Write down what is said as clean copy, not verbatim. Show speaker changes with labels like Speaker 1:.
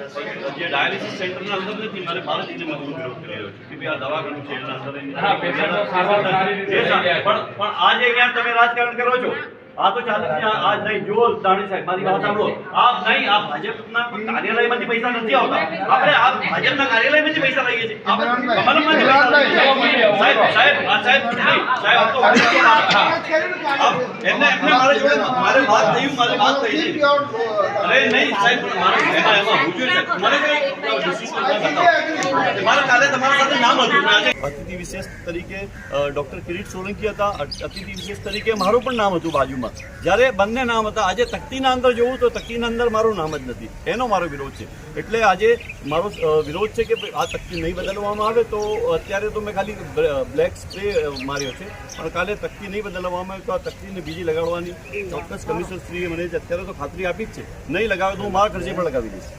Speaker 1: જે ડાયાલિસિસ સેન્ટરના અંદર નથી, મારે બહાર જઈને મજબૂત વિરોધ કરી રહ્યો છું કે ભાઈ આ દવાખાનું છે એના અંદર પણ આજે અહીંયા તમે રાજકારણ કરો છો, આ તો ચાલે છે. આ નહીં જો દાણી સાહેબ મારી વાત સાંભળો, આ નહીં આ ભાજપના કાર્યાલયમાંથી પૈસા નથી આવતા, આપણે આ ભાજપના કાર્યાલયમાંથી પૈસા લઈએ છીએ. આપણે કમલમમાંથી પૈસા લઈએ છીએ. સાહેબ સાહેબ આ સાહેબ નહીં સાહેબ આ તો એમને મારા જોડે મારે વાત થઈ અરે નહીં સાહેબ મારે એમાં પૂછ્યું છે મારે કાલે તમારા સાથે નામ હતું. અતિથિ વિશેષ તરીકે ડોક્ટર કિરીટ સોલંકી હતા, અતિથિ વિશેષ તરીકે મારું પણ નામ હતું બાજુમાં. જ્યારે બંને નામ હતા, આજે તકતીના અંદર જોવું તો તકતીના અંદર મારું નામ જ નથી. એનો મારો વિરોધ છે. એટલે આજે મારો વિરોધ છે કે આ તકતી નહીં બદલવામાં આવે તો અત્યારે તો મેં ખાલી બ્લેક સ્પ્રે માર્યો છે, પણ કાલે તકતી નહીં બદલવામાં આવે તો આ તકતીને બીજી લગાડવાની ચોક્કસ કમિશનર શ્રીએ મને અત્યારે તો ખાતરી આપી જ છે. નહીં લગાવે તો હું મારા ખર્ચે પણ લગાવી દઈશ.